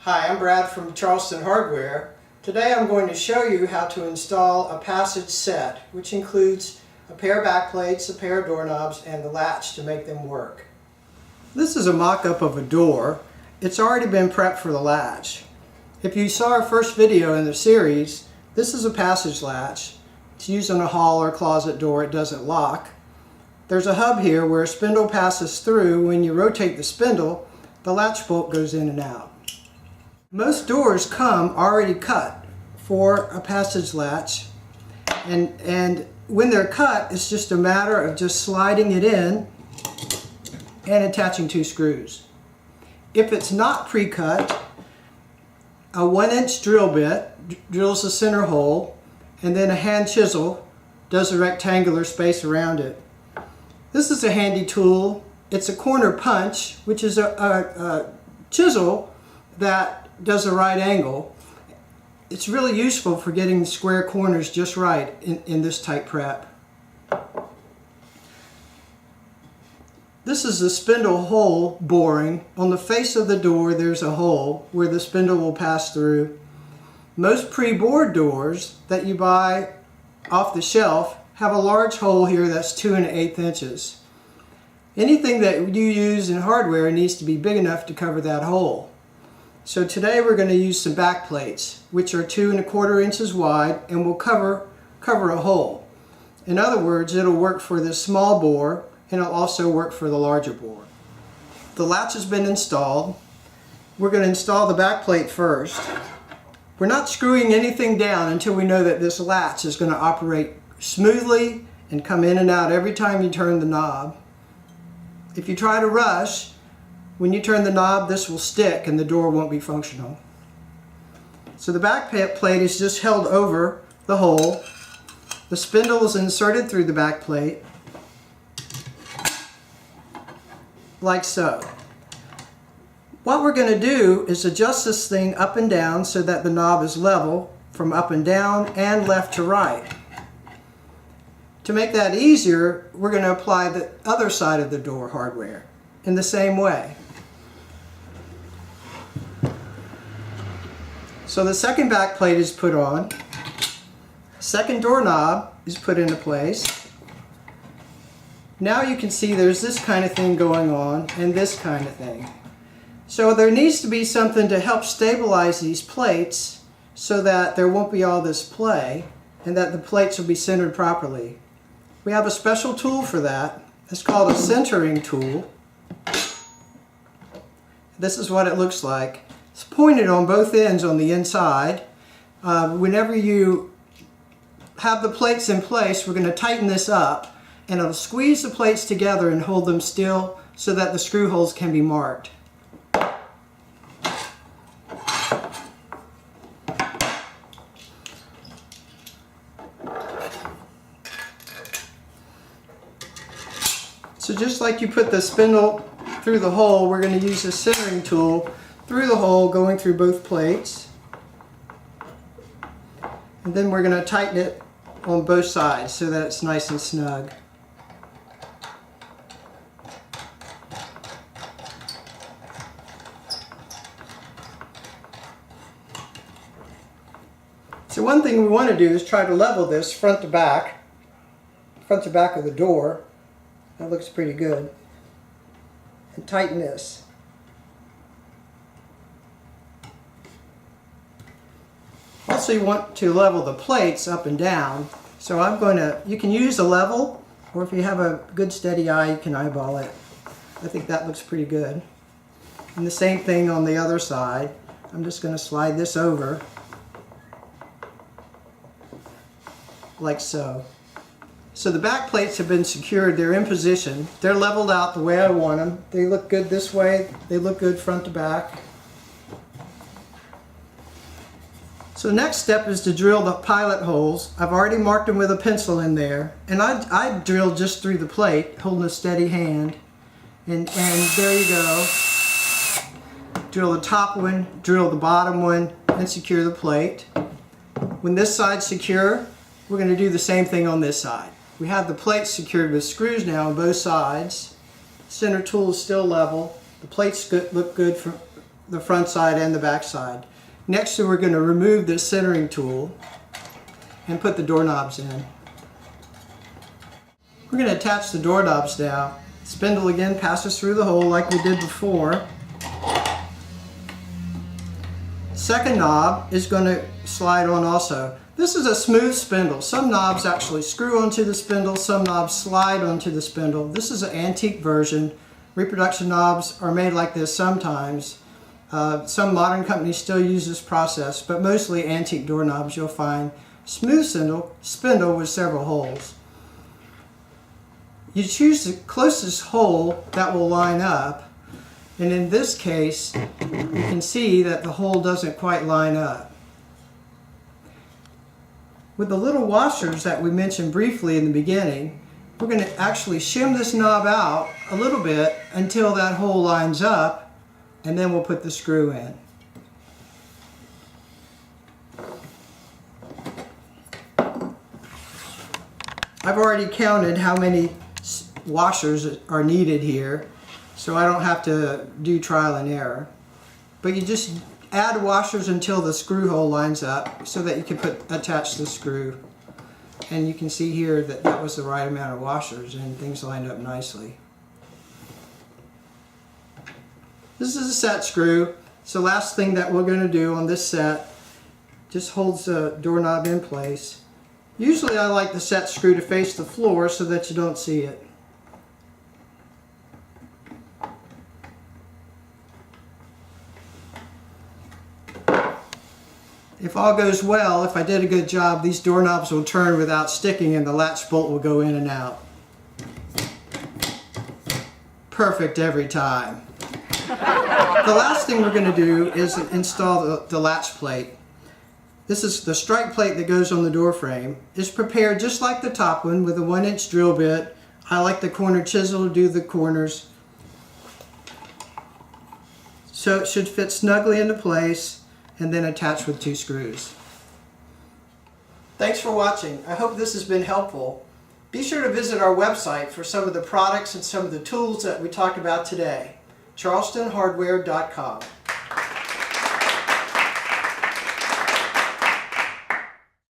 Hi, I'm Brad from Charleston Hardware. Today I'm going to show you how to install a passage set, which includes a pair of backplates, a pair of doorknobs, and the latch to make them work. This is a mock-up of a door. It's already been prepped for the latch. If you saw our first video in the series, this is a passage latch. It's used on a hall or closet door. It doesn't lock. There's a hub here where a spindle passes through. When you rotate the spindle, the latch bolt goes in and out. Most doors come already cut for a passage latch, and when they're cut, it's just a matter of just sliding it in and attaching two screws. If it's not pre-cut, a 1-inch drill bit drills the center hole, and then a hand chisel does a rectangular space around it. This is a handy tool. It's a corner punch, which is a chisel that does a right angle. It's really useful for getting the square corners just right in this type prep. This is the spindle hole boring. On the face of the door there's a hole where the spindle will pass through. Most pre-bored doors that you buy off the shelf have a large hole here that's 2 1/8 inches. Anything that you use in hardware needs to be big enough to cover that hole. So today we're going to use some back plates, which are 2 1/4 inches wide and will cover a hole. In other words, it'll work for this small bore and it'll also work for the larger bore. The latch has been installed. We're going to install the back plate first. We're not screwing anything down until we know that this latch is going to operate smoothly and come in and out every time you turn the knob. If you try to rush, when you turn the knob, this will stick and the door won't be functional. So the back plate is just held over the hole. The spindle is inserted through the back plate, like so. What we're going to do is adjust this thing up and down so that the knob is level from up and down and left to right. To make that easier, we're going to apply the other side of the door hardware in the same way. So the second back plate is put on, second doorknob is put into place. Now you can see there's this kind of thing going on and this kind of thing. So there needs to be something to help stabilize these plates so that there won't be all this play and that the plates will be centered properly. We have a special tool for that. It's called a centering tool. This is what it looks like. It's pointed on both ends on the inside. Whenever you have the plates in place, we're going to tighten this up and it'll squeeze the plates together and hold them still so that the screw holes can be marked. So just like you put the spindle through the hole, we're going to use a centering tool through the hole going through both plates. And then we're going to tighten it on both sides so that it's nice and snug. So one thing we want to do is try to level this front to back of the door. That looks pretty good. And tighten this. Also, you want to level the plates up and down. So you can use a level, or if you have a good steady eye, you can eyeball it. I think that looks pretty good. And the same thing on the other side. I'm just going to slide this over, like so. So the back plates have been secured, they're in position, they're leveled out the way I want them. They look good this way, they look good front to back. So the next step is to drill the pilot holes. I've already marked them with a pencil in there, and I drill just through the plate, holding a steady hand. And there you go. Drill the top one, drill the bottom one, and secure the plate. When this side's secure, we're going to do the same thing on this side. We have the plates secured with screws now on both sides. Center tool is still level. The plates look good the front side and the back side. Next, we're going to remove this centering tool and put the doorknobs in. We're going to attach the doorknobs now. Spindle again passes through the hole like we did before. Second knob is going to slide on also. This is a smooth spindle. Some knobs actually screw onto the spindle, some knobs slide onto the spindle. This is an antique version. Reproduction knobs are made like this sometimes. Some modern companies still use this process, but mostly antique doorknobs you'll find smooth spindle with several holes. You choose the closest hole that will line up, and in this case you can see that the hole doesn't quite line up. With the little washers that we mentioned briefly in the beginning, we're going to actually shim this knob out a little bit until that hole lines up, and then we'll put the screw in. I've already counted how many washers are needed here, so I don't have to do trial and error. But you just add washers until the screw hole lines up so that you can attach the screw. And you can see here that that was the right amount of washers and things lined up nicely. This is a set screw. It's the last thing that we're going to do on this set. Just holds the doorknob in place. Usually I like the set screw to face the floor so that you don't see it. If all goes well, if I did a good job, these doorknobs will turn without sticking and the latch bolt will go in and out. Perfect every time. The last thing we're going to do is install the latch plate. This is the strike plate that goes on the door frame. It's prepared just like the top one with a 1-inch drill bit. I like the corner chisel to do the corners. So it should fit snugly into place and then attach with 2 screws. Thanks for watching. I hope this has been helpful. Be sure to visit our website for some of the products and some of the tools that we talked about today, charlestonhardware.com.